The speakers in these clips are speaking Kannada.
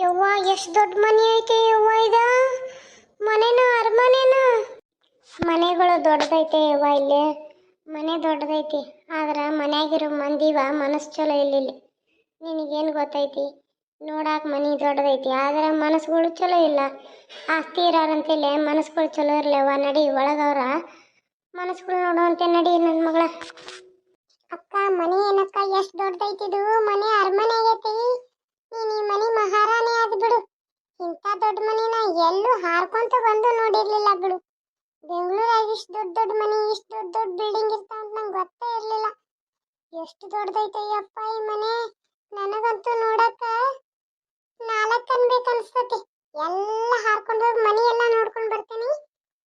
ಯವ್ವ ಎಷ್ಟು ದೊಡ್ಡ ಮನೆ ಐತೆ ಯವ್ವ ಇದ ಮನೆನ ಅರಮನೆನ ಮನೆಗಳು ದೊಡ್ಡದೈತೆ ಯವ್ವ ಇಲ್ಲಿ ಮನೆ ದೊಡ್ಡದೈತಿ ಆದ್ರೆ ಮನ್ಯಾಗಿರೋ ಮಂದಿವ ಮನಸ್ಸು ಚಲೋ ಇಲ್ಲಿ ನಿನಗೇನು ಗೊತ್ತೈತಿ ನೋಡಾಕ ಮನೆ ದೊಡ್ಡದೈತಿ ಆದ್ರೆ ಮನಸ್ಸುಗಳು ಚಲೋ ಇಲ್ಲ ಆಸ್ತಿ ಇರೋರಂತೇಳಿ ಮನಸ್ಸುಗಳು ಚಲೋ ಇರಲಿವ ನಡಿ ಒಳಗವ್ರ ಮನಸ್ಸುಗಳು ನೋಡುವಂತೆ ನಡಿ ನನ್ನ ಮಗಳ ಅಕ್ಕ ಮನೆ ಏನಕ್ಕ ಎಷ್ಟು ದೊಡ್ಡದೈತಿದು ಮನೆ ಅರಮನೆ ಆಗೈತಿ ನೀನು ಈ ಮನೆ ಮಹಾರಾಣಿ ಆದ್ ಬಿಡು ಇಂಥ ದೊಡ್ಡ ಮನಿನ ಎಲ್ಲೂ ಹಾರ್ಕೊಂತ ಬಂದು ನೋಡಿರ್ಲಿಲ್ಲ ಬಿಡು ಬೆಂಗಳೂರಾಗ ಇಷ್ಟು ದೊಡ್ಡ ದೊಡ್ಡ ಮನೆ ಇಷ್ಟು ದೊಡ್ಡ ದೊಡ್ಡ ಬಿಲ್ಡಿಂಗ್ ಇರ್ತಾವ ಅಂತ ನಂಗೆ ಗೊತ್ತೇ ಇರ್ಲಿಲ್ಲ ಎಷ್ಟು ದೊಡ್ಡದೈತೆ ಯಪ್ಪ ಈ ಮನೆ ನನಗಂತೂ ನೋಡಕ್ಕ ನಾಲ್ಕು ಅನ್ಬೇಕನ್ಸ್ತತಿ ಎಲ್ಲ ಹಾರ್ಕೊಂಡು ಹೋಗಿ ಮನಿ ಎಲ್ಲ ನೋಡ್ಕೊಂಡು ಬರ್ತೀನಿ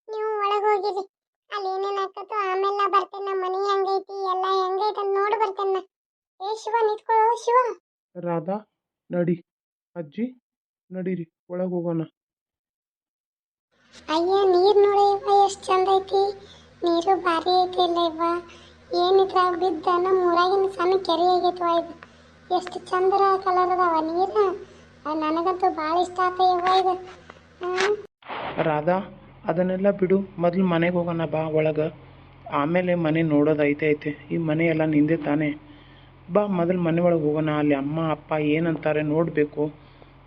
ನೀವು ಒಳಗೆ ಹೋಗಿರಿ ಅಲ್ಲಿ ಏನೇನು ಹಾಕತ್ತು ಆಮೇಲೆ ಬರ್ತೇನೆ ನಮ್ಮ ಮನೆ ಹೆಂಗೈತಿ ಎಲ್ಲ ಹೆಂಗೈತಿ ಅಂತ ನೋಡಿ ಬರ್ತೇನೆ ಏ ಶಿವ ನಿಂತ್ಕೊಳ್ಳೋ ಶಿವ ರಾಧಾ ನಡಿ ಅಜ್ಜಿ ನಡೀರಿ ಒಳಗೆ ಹೋಗೋಣ. ಅಯ್ಯ ನೀರು ನೋಡಿ ಇವ ಎಷ್ಟು ಚಂದ ಐತಿ ನೀರು ಭಾರಿ ಐತಿ ಇಲ್ಲ ಇವ ಏನಿದ್ರಾಗ ಬಿದ್ದ ನಮ್ಮ ಊರಾಗಿನ ಸಣ್ಣ ಕೆರೆ ಆಗೈತವ ಇದು ಎಷ್ಟು ಚಂದರ ಕಲರ್ ಅದಾವ ನೀರು ನನಗಂತೂ ಭಾಳ ಇಷ್ಟ ಆತ ಇವ ಇದು ರಾಧಾ ಅದನ್ನೆಲ್ಲ ಬಿಡು, ಮೊದಲು ಮನೆಗೆ ಹೋಗೋಣ ಬಾ ಒಳಗೆ, ಆಮೇಲೆ ಮನೆ ನೋಡೋದು ಐತೆ ಈ ಮನೆ ಎಲ್ಲ ನಿಂದೆ ತಾನೇ. ಬಾ ಮೊದಲು ಮನೆ ಒಳಗೆ ಹೋಗೋಣ, ಅಲ್ಲಿ ಅಮ್ಮ ಅಪ್ಪ ಏನಂತಾರೆ ನೋಡಬೇಕು.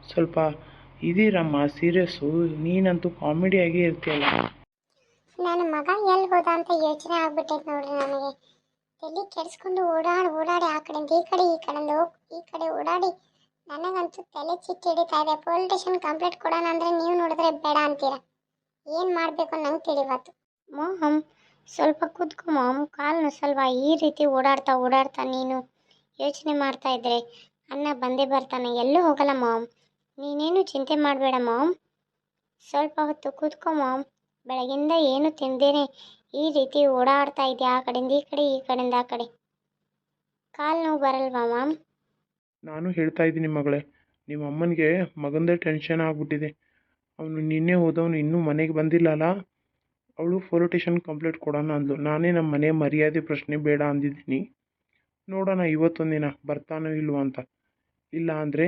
ಸ್ವಲ್ಪ ಇದೀರಮ್ಮ ಸೀರಿಯಸ್ಸು, ನೀನಂತೂ ಕಾಮಿಡಿಯಾಗಿ ಇರ್ತೀಯಲ್ಲ. ನನ್ನ ಮಗ ಎಲ್ಲಿ ಹೋದ ಅಂತ ಯೋಚನೆ ಆಗ್ಬಿಟ್ಟೈತೆ ನೋಡ್ರಿ ನನಗೆ. ತಲೆ ಕೆಡಿಸ್ಕೊಂಡು ಓಡಾಡಿ ಆ ಕಡೆಯಿಂದ ಈ ಕಡೆ ಈ ಕಡೆಯಿಂದ ಹೋಗಿ ಈ ಕಡೆ ಓಡಾಡಿ ನನಗಂತೂ ತಲೆ ಚಿಟ್ಟಿ ಹಿಡಿತಾ ಇದೆ. ಪೊಲೀಸ್ ಸ್ಟೇಷನ್ ಕಂಪ್ಲೇಂಟ್ ಕೊಡೋಣ ಅಂದರೆ ನೀವು ನೋಡಿದ್ರೆ ಬೇಡ ಅಂತೀರ. ಏನು ಮಾಡಬೇಕು ನಂಗೆ ತಿಳಿವತ್ತು. ಮಾಮ್ ಸ್ವಲ್ಪ ಕೂತ್ಕೊ ಮಾಮ್, ಕಾಲು ಸ್ವಲ್ಪ ಈ ರೀತಿ ಓಡಾಡ್ತಾ ನೀನು ಯೋಚನೆ ಮಾಡ್ತಾ ಇದ್ರೆ ಅಣ್ಣ ಬಂದೇ ಬರ್ತಾನೆ, ಎಲ್ಲೂ ಹೋಗಲ್ಲ ಮಾಮ್. ನೀನೇನು ಚಿಂತೆ ಮಾಡಬೇಡ ಮಾಮ್, ಸ್ವಲ್ಪ ಹೊತ್ತು ಕೂತ್ಕೊ ಮಾಮ್. ಬೆಳಗಿಂದ ಏನು ತಿಂದೇನೆ ಈ ರೀತಿ ಓಡಾಡ್ತಾ ಇದೆಯಾ ಆ ಕಡೆಯಿಂದ ಈ ಕಡೆ ಈ ಕಡೆಯಿಂದ ಆ ಕಡೆ, ಕಾಲು ನೋವು ಬರಲ್ವಾ ಮಾಮ್? ನಾನು ಹೇಳ್ತಾ ಇದ್ದೀನಿ ಮಗಳೇ, ನಿಮ್ಮ ಅಮ್ಮನಿಗೆ ಮಗಂದೇ ಟೆನ್ಷನ್ ಆಗ್ಬಿಟ್ಟಿದೆ. ಅವನು ನಿನ್ನೆ ಹೋದವನು ಇನ್ನೂ ಮನೆಗೆ ಬಂದಿಲ್ಲಲ್ಲ, ಅವಳು ಪೊಲೀಸ್ ಸ್ಟೇಷನ್ ಕಂಪ್ಲೇಂಟ್ ಕೊಡೋಣ ಅಂದ್ಲು. ನಾನೇ ನಮ್ಮ ಮನೆ ಮರ್ಯಾದೆ ಪ್ರಶ್ನೆ ಬೇಡ ಅಂದಿದ್ದೀನಿ. ನೋಡೋಣ ಇವತ್ತೊಂದಿನ ಬರ್ತಾನೋ ಇಲ್ವೋ ಅಂತ. ಇಲ್ಲ ಅಂದರೆ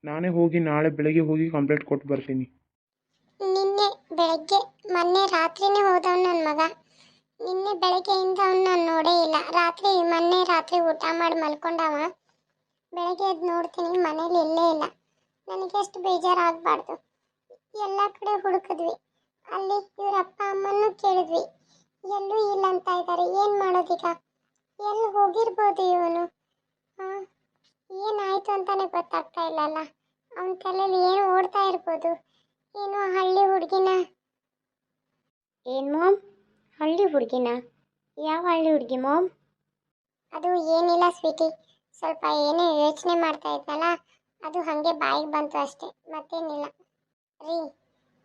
ನಾನೇ ಹೋಗಿ ನಾಳೆ ಬೆಳಗ್ಗೆ ಹೋಗಿ ಕಂಪ್ಲೇಂಟ್ ಕೊಟ್ಟು ಬರ್ತೀನಿ. ನಿನ್ನೆ ಬೆಳಗ್ಗೆ ಮೊನ್ನೆ ರಾತ್ರಿನೇ ಹೋದವನು ನನ್ನ ಮಗ. ನಿನ್ನೆ ಬೆಳಗ್ಗೆಯಿಂದ ಅವನು ನಾನು ನೋಡೇ ಇಲ್ಲ. ಮೊನ್ನೆ ರಾತ್ರಿ ಊಟ ಮಾಡಿ ಮಲ್ಕೊಂಡವ. ಬೆಳಗ್ಗೆ ಎದ್ದು ನೋಡ್ತೀನಿ ಮನೇಲಿ ಇಲ್ಲೇ ಇಲ್ಲ. ನನಗೆ ಎಷ್ಟು ಬೇಜಾರಾಗಬಾರ್ದು. ಎಲ್ಲ ಕಡೆ ಹುಡುಕಿದ್ವಿ, ಅಲ್ಲಿ ಇವ್ರ ಅಪ್ಪ ಅಮ್ಮನ್ನು ಕೇಳಿದ್ವಿ, ಎಲ್ಲೂ ಇಲ್ಲ ಅಂತ ಇದ್ದಾರೆ. ಏನು ಮಾಡೋದೀಗ? ಎಲ್ಲಿ ಹೋಗಿರ್ಬೋದು ಇವನು? ಏನಾಯ್ತು ಅಂತಾನೆ ಗೊತ್ತಾಗ್ತಾ ಇಲ್ಲಲ್ಲ. ಅವನ ತಲೆಯಲ್ಲಿ ಏನು ಓಡ್ತಾ ಇರ್ಬೋದು? ಏನೋ ಹಳ್ಳಿ ಹುಡುಗಿನ. ಏನು ಮಾಮ್, ಹಳ್ಳಿ ಹುಡುಗಿನ? ಯಾವ ಹಳ್ಳಿ ಹುಡುಗಿ ಮಾಮ್? ಅದು ಏನಿಲ್ಲ ಸ್ವೀಟಿ, ಸ್ವಲ್ಪ ಏನೋ ಯೋಚನೆ ಮಾಡ್ತಾ ಇದ್ನಲ್ಲ, ಅದು ಹಾಗೆ ಬಾಯಿಗೆ ಬಂತು ಅಷ್ಟೇ, ಮತ್ತೇನಿಲ್ಲ ರೀ.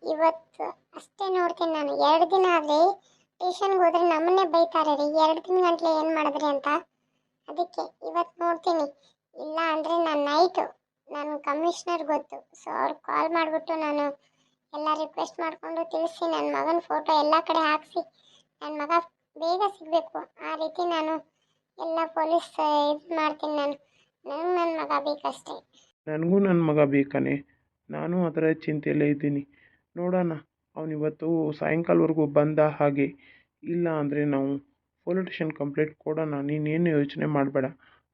ಇವತ್ತು ಅಷ್ಟೇ ನೋಡ್ತೀನಿ ನಾನು. 2 ದಿನ ಆದರೆ ಟ್ಯೂಷನ್ಗೆ ಹೋದ್ರೆ ನಮ್ಮನ್ನೇ ಬೈತಾರೆ ರೀ, 2 ದಿನ ಗಂಟ್ಲೆ ಏನು ಮಾಡಿದ್ರಿ ಅಂತ. ಅದಕ್ಕೆ ಇವತ್ತು ನೋಡ್ತೀನಿ. ಇಲ್ಲ ಅಂದರೆ ನಾನು ನೈಟು ನಾನು ಕಮಿಷನರ್ ಗೊತ್ತು, ಸೊ ಅವ್ರು ಕಾಲ್ ಮಾಡಿಬಿಟ್ಟು ನಾನು ಎಲ್ಲ ರಿಕ್ವೆಸ್ಟ್ ಮಾಡಿಕೊಂಡು ತಿಳಿಸಿ ನನ್ನ ಮಗನ ಫೋಟೋ ಎಲ್ಲ ಕಡೆ ಹಾಕಿಸಿ ನನ್ನ ಮಗ ಬೇಗ ಸಿಗಬೇಕು. ಆ ರೀತಿ ನಾನು ಎಲ್ಲ ಪೊಲೀಸ್ ಇದು ಮಾಡ್ತೀನಿ. ನನಗೆ ನನ್ನ ಮಗ ಬೇಕಷ್ಟೇ. ನನಗೂ ನನ್ನ ಮಗ ಬೇಕಾನೆ, ನಾನು ಅದರ ಚಿಂತೆಯಲ್ಲೇ ಇದ್ದೀನಿ. ನೋಡೋಣ, ಅವನಿವತ್ತು ಸಾಯಂಕಾಲವರೆಗೂ ಬಂದ ಹಾಗೆ. ಇಲ್ಲ ಅಂದರೆ ನಾವು ಪೊಲೀಸ್ ಸ್ಟೇಷನ್ ಕಂಪ್ಲೇಂಟ್ ಕೊಡೋಣ. ನೀನೇನು ಯೋಚನೆ ಮಾಡಬೇಡ.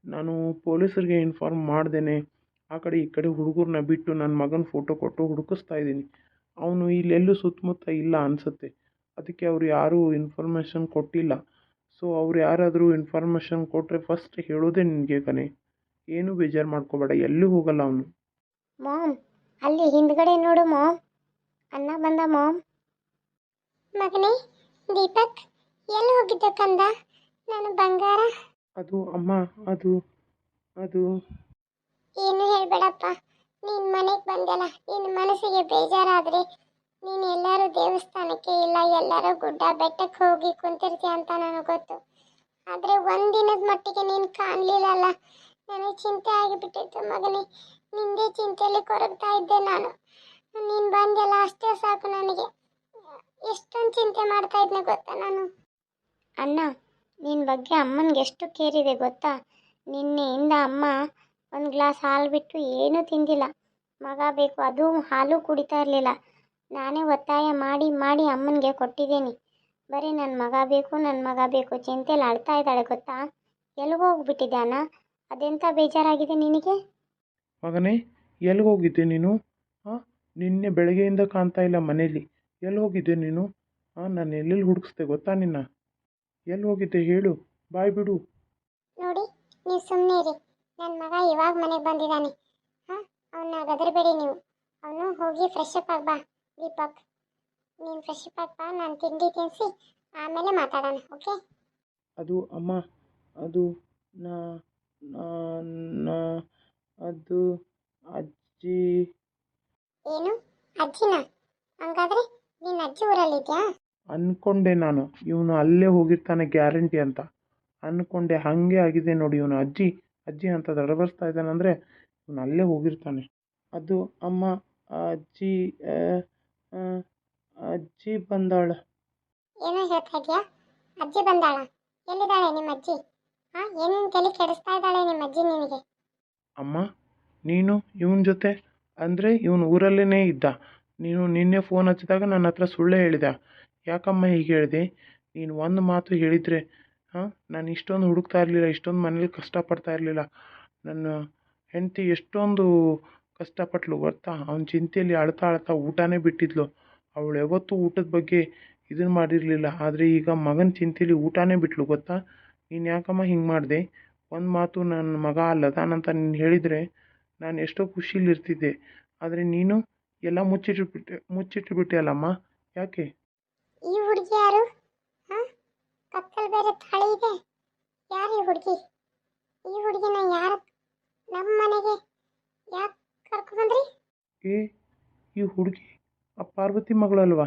ನಾನು ಪೊಲೀಸರಿಗೆ ಇನ್ಫಾರ್ಮ್ ಮಾಡ್ದೇನೆ ಆ ಕಡೆ ಈ ಕಡೆ ಹುಡುಗರನ್ನ ಬಿಟ್ಟು ನನ್ನ ಮಗನ ಫೋಟೋ ಕೊಟ್ಟು ಹುಡುಕಿಸ್ತಾ ಇದ್ದೀನಿ. ಅವನು ಇಲ್ಲೆಲ್ಲೂ ಸುತ್ತಮುತ್ತ ಇಲ್ಲ ಅನಿಸುತ್ತೆ. ಅದಕ್ಕೆ ಅವ್ರು ಯಾರೂ ಇನ್ಫಾರ್ಮೇಷನ್ ಕೊಟ್ಟಿಲ್ಲ. ಸೊ ಅವ್ರು ಯಾರಾದರೂ ಇನ್ಫಾರ್ಮೇಷನ್ ಕೊಟ್ಟರೆ ಫಸ್ಟ್ ಹೇಳೋದೇ ನಿನಗೆ ಕಣೆ. ಏನೂ ಬೇಜಾರು ಮಾಡ್ಕೋಬೇಡ, ಎಲ್ಲೂ ಹೋಗಲ್ಲ ಅವನು. ಮಾಮ್ ಅಲ್ಲಿ ಹಿಂದ್ಗಡೆ ನೋಡು ಮಾಮ್, ಅಣ್ಣ ಬಂದ ಮಾಮ್. ಮಗನೇ ದೀಪಕ್, ಎಲ್ಲಿ ಹೋಗಿದ್ದ ಕಂದ ನನ್ನ ಬಂಗಾರ? ಅದು ಅಮ್ಮ, ಅದು ಏನು ಹೇಳಬೇಡಪ್ಪ. ನೀನು ಮನೆಗೆ ಬಂದಲ್ಲ, ನಿನ್ನ ಮನಸ್ಸಿಗೆ ಬೇಜಾರಾದರೆ ನೀನು ಎಲ್ಲರೂ ದೇವಸ್ಥಾನಕ್ಕೆ ಇಲ್ಲ ಎಲ್ಲರೂ ಗುಡ್ಡ ಬೆಟ್ಟಕ್ಕೆ ಹೋಗಿ ಕುಂತಿರ್ತೀಯ ಅಂತ ನನಗೆ ಗೊತ್ತು. ಆದರೆ ಒಂದಿನದ ಮಟ್ಟಿಗೆ ನೀನು ಕಾಣಲಿಲ್ಲಲ್ಲ, ನನಗೆ ಚಿಂತೆ ಆಗಿಬಿಟ್ಟಿತ್ತು ಮಗನೇ. ನಿಂದೇ ಚಿಂತೆಯಲ್ಲಿ ಕೊರಗ್ತಾ ಇದ್ದೆ ನಾನು. ನೀನು ಬಂದೆಲ್ಲ ಅಷ್ಟೇ ಸಾಕು ನನಗೆ. ಎಷ್ಟೊಂದು ಚಿಂತೆ ಮಾಡ್ತಾ ಇದ್ದೆ ಗೊತ್ತಾ ನಾನು. ಅಣ್ಣ ನಿನ್ನ ಬಗ್ಗೆ ಅಮ್ಮನಿಗೆ ಎಷ್ಟು ಕೇರ್ ಇದೆ ಗೊತ್ತಾ? ನಿನ್ನೆಯಿಂದ ಅಮ್ಮ ಒಂದು ಗ್ಲಾಸ್ ಹಾಲು ಬಿಟ್ಟು ಏನೂ ತಿಂದಿಲ್ಲ. ಮಗ ಬೇಕು. ಅದು ಹಾಲು ಕುಡಿತಾ ಇರಲಿಲ್ಲ. ನಾನೇ ಒತ್ತಾಯ ಮಾಡಿ ಮಾಡಿ ಅಮ್ಮನಿಗೆ ಕೊಟ್ಟಿದ್ದೀನಿ. ಬರೀ ನನ್ನ ಮಗ ಬೇಕು, ನನ್ನ ಮಗ ಬೇಕು ಚಿಂತೆಯಲ್ಲಿ ಅಳ್ತಾ ಇದ್ದಾಳೆ ಗೊತ್ತಾ. ಎಲ್ಲಿಗೆ ಹೋಗ್ಬಿಟ್ಟಿದ್ದೆ ಅಣ್ಣ? ಅದೆಂಥ ಬೇಜಾರಾಗಿದೆ ನಿನಗೆ? ಮಗನೇ, ಎಲ್ಲಿ ಹೋಗಿದ್ದೆ ನೀನು? ಹಾಂ, ನಿನ್ನೆ ಬೆಳಗ್ಗೆಯಿಂದ ಕಾಣ್ತಾ ಇಲ್ಲ ಮನೇಲಿ. ಎಲ್ಲಿ ಹೋಗಿದ್ದೆ ನೀನು? ಹಾಂ, ನಾನು ಎಲ್ಲೆಲ್ಲಿ ಹುಡುಕಿಸ್ದೆ ಗೊತ್ತಾ ನಿನ್ನ? ಎಲ್ಲಿ ಹೋಗಿದ್ದೆ ಹೇಳು, ಬಾಯ್ ಬಿಡು. ನೋಡಿ, ನೀವು ಸುಮ್ಮನೆ ಇರಿ. ನನ್ನ ಮಗ ಇವಾಗ ಮನೆಗೆ ಬಂದಿದ್ದಾನೆ. ಹಾಂ, ಅವನ್ನ ಗದರಬೇಡಿ ನೀವು. ಅವನು ಹೋಗಿ ಫ್ರೆಶ್ ಅಪ್ ಆಗ್ಬಾ. ದೀಪಕ್, ನೀನು ಫ್ರೆಶ್ ಅಪ್ ಆಗ್ಬಾ. ನಾನು ತಿಂಡಿ ತಿನ್ನಿಸಿ ಆಮೇಲೆ ಮಾತಾಡೋಣ, ಓಕೆ? ಅದು ಅಮ್ಮ, ಅದು ನಾ ನಾ ಅದು ಅಜ್ಜಿ. ಏನು ಅಜ್ಜಿನ? ಹಂಗಾದ್ರೆ ನೀನು ಅಜ್ಜಿ ಊರಲ್ಲಿದ್ಯಾ? ಅಂದ್ಕೊಂಡೆ ನಾನು ಇವನು ಅಲ್ಲೇ ಹೋಗಿರ್ತಾನೆ ಗ್ಯಾರಂಟಿ ಅಂತ ಅಂದ್ಕೊಂಡೆ. ಹಾಗೆ ಆಗಿದೆ ನೋಡಿ. ಇವನು ಅಜ್ಜಿ ಅಜ್ಜಿ ಅಂತ ದಡಬರ್ಸ್ತಾ ಇದ್ದಾನಂದರೆ ಇವನು ಅಲ್ಲೇ ಹೋಗಿರ್ತಾನೆ. ಅದು ಅಮ್ಮ, ಆ ಅಜ್ಜಿ ಆ, ಅಜ್ಜಿ ಬಂದಾಳ. ಏನೋ ಹೇಳ್ತಾ ಇದೆಯಾ? ಅಜ್ಜಿ ಬಂದಾಳ? ಎಲ್ಲಿದ್ದಾಳೆ ನಿಮ್ಮ ಅಜ್ಜಿ? ಹಾಂ, ಏನೇನು ತಲೆ ಕೆಡಿಸ್ತಾ ಇದ್ದಾಳೆ ನಿಮ್ಮ ಅಜ್ಜಿ ನಿನಗೆ? ಅಮ್ಮ, ನೀನು ಇವನ ಜೊತೆ ಅಂದರೆ ಇವನು ಊರಲ್ಲೇ ಇದ್ದ. ನೀನು ನಿನ್ನೆ ಫೋನ್ ಹಚ್ಚಿದಾಗ ನನ್ನ ಹತ್ರ ಸುಳ್ಳೇ ಹೇಳಿದೆ. ಯಾಕಮ್ಮ ಹೀಗೆ ಹೇಳಿದೆ? ನೀನು ಒಂದು ಮಾತು ಹೇಳಿದರೆ ಹಾಂ, ನಾನು ಇಷ್ಟೊಂದು ಹುಡುಕ್ತಾ ಇರಲಿಲ್ಲ, ಇಷ್ಟೊಂದು ಮನೇಲಿ ಕಷ್ಟಪಡ್ತಾ ಇರಲಿಲ್ಲ. ನನ್ನ ಹೆಂಡತಿ ಎಷ್ಟೊಂದು ಕಷ್ಟಪಟ್ಲು ಗೊತ್ತಾ. ಅವನ ಚಿಂತೆಯಲ್ಲಿ ಅಳ್ತಾ ಅಳ್ತಾ ಊಟನೇ ಬಿಟ್ಟಿದ್ಲು. ಅವಳು ಯಾವತ್ತೂ ಊಟದ ಬಗ್ಗೆ ಇದನ್ನು ಮಾಡಿರಲಿಲ್ಲ. ಆದರೆ ಈಗ ಮಗನ ಚಿಂತೆಯಲ್ಲಿ ಊಟನೇ ಬಿಟ್ಲು ಗೊತ್ತಾ. ನೀನು ಯಾಕಮ್ಮ ಹಿಂಗೆ ಮಾಡಿದೆ? ಒಂದು ಮಾತು ನನ್ನ ಮಗ ಅಲ್ಲದಾನಂತ ನೀನು ಹೇಳಿದರೆ ನಾನು ಎಷ್ಟೋ ಖುಷಿಲಿರ್ತಿದ್ದೆ. ಆದರೆ ನೀನು ಎಲ್ಲ ಮುಚ್ಚಿಟ್ಟುಬಿಟ್ಟೆ ಅಲ್ಲಮ್ಮ. ಯಾಕೆ? ಈ ಹುಡುಗಿ ಯಾರು? ಹಾಂ, ಕತ್ತಲ್ ಬೇರೆ ತಾಳಿ ಇದೆ. ಯಾರು ಈ ಹುಡುಗಿ? ಈ ಹುಡುಗಿನ ಯಾರು ನಮ್ಮ ಮನೆಗೆ ಯಾಕೆ ಕರ್ಕೊಂಡ್ಬಂದ್ರಿ? ಏ, ಈ ಹುಡುಗಿ ಆ ಪಾರ್ವತಿ ಮಗಳಲ್ವಾ?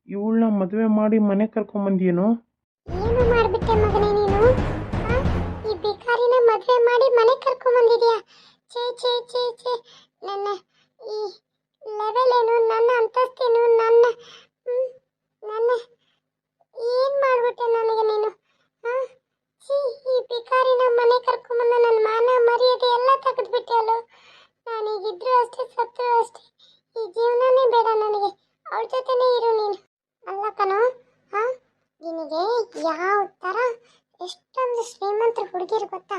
ಇವಳನ್ನ ಮದುವೆ ಮಾಡಿ ಮನೆಗೆ ಕರ್ಕೊಂಬಂದಿಯೇನೋ? ಏನು ಮಾಡಿಬಿಟ್ಟೆ ಮಗನೇ ನೀನು? ಹಾಂ, ಈ ಭಿಕಾರಿನ ಮದುವೆ ಮಾಡಿ ಮನೆಗೆ ಕರ್ಕೊಂಡ್ಬಂದಿದ್ಯಾ? ಛೇ ಛೇ ಛೇ ಛೇ. ನನ್ನ ಈ ಲೆವೆಲ್ ಏನು, ನನ್ನ ಅಂತಸ್ತೇನು, ನನ್ನ ನನ್ನ ಏನು ಮಾಡಿಬಿಟ್ಟೆ ನನಗೆ ನೀನು? ಹಾಂ, ಛೀ, ಈ ಭಿಕಾರಿನ ಮನೆ ಕರ್ಕೊಂಬಂದು ನನ್ನ ಮಾನ ಮರ್ಯಾದೆ ಎಲ್ಲ ತೆಗೆದುಬಿಟ್ಟೆ ಅಲ್ಲೋ. ನಾನೀಗಿದ್ರು ಅಷ್ಟೇ, ಸತ್ತರೂ ಅಷ್ಟೇ. ಈ ಜೀವನನೇ ಬೇಡ ನನಗೆ. ಅವಳ ಜೊತೆನೇ ಇರು ನೀನು. ಅಲ್ಲ ಕಣೋ, ಹಾಂ, ನಿನಗೆ ಯಾವ ಥರ ಎಷ್ಟೊಂದು ಶ್ರೀಮಂತರ ಹುಡುಗಿರು ಗೊತ್ತಾ?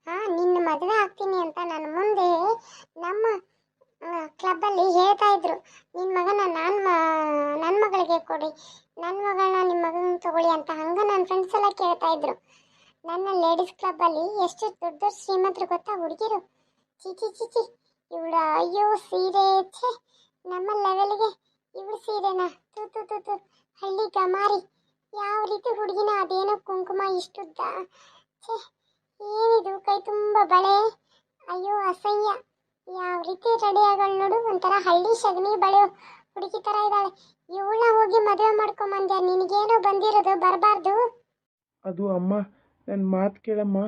ಹಾಂ, ನಿನ್ನ ಮದುವೆ ಆಗ್ತೀನಿ ಅಂತ ನನ್ನ ಮುಂದೆ ನಮ್ಮ ಕ್ಲಬ್ಬಲ್ಲಿ ಹೇಳ್ತಾ ಇದ್ರು. ನಿನ್ನ ಮಗನ ನನ್ನ ಮಗಳಿಗೆ ಕೊಡಿ, ನನ್ನ ಮಗಳನ್ನ ನಿಮ್ಮ ಮಗನ ತಗೊಳ್ಳಿ ಅಂತ. ಹಂಗೆ ನನ್ನ ಫ್ರೆಂಡ್ಸ್ ಎಲ್ಲ ಕೇಳ್ತಾ ಇದ್ರು. ನನ್ನ ಲೇಡೀಸ್ ಕ್ಲಬ್ಬಲ್ಲಿ ಎಷ್ಟು ದೊಡ್ಡ ದೊಡ್ಡ ಶ್ರೀಮಂತರು ಗೊತ್ತಾ ಹುಡುಗಿರು. ಚಿಚಿ ಚಿಚಿ, ಇವಳ ಅಯ್ಯೋ ಸೀರೆ, ಛೇ, ನಮ್ಮ ಲೆವೆಲ್ಗೆ ಇವಳು ಸೀರೆನಾ? ತೂ ತೂ ತೂ ತೂ, ಹಳ್ಳಿ ಗಮಾರಿ. ಯಾವ ರೀತಿ ಹುಡುಗಿನ? ಅದೇನೋ ಕುಂಕುಮ ಇಷ್ಟುದ್ದ, ಛೇ, ಏನಿದು ಕೈ ತುಂಬ ಬಳೆ, ಅಯ್ಯೋ ಅಸಹ್ಯ. ಯಾವ ರೀತಿ ರೆಡಿ ಆಗಳು ನೋಡು, ಒಂಥರ ಹಳ್ಳಿ ಸಗಣಿ ಬಳೆ ಹುಡುಗಿ ಥರ ಇದ್ದಾಳೆ. ಇವಳನ್ನ ಹೋಗಿ ಮದುವೆ ಮಾಡ್ಕೊಂಬಂದ್ಯಾ? ನಿನಗೇನೋ ಬಂದಿರೋದು ಬರಬಾರ್ದು. ಅದು ಅಮ್ಮ, ನನ್ನ ಮಾತು ಕೇಳಮ್ಮ.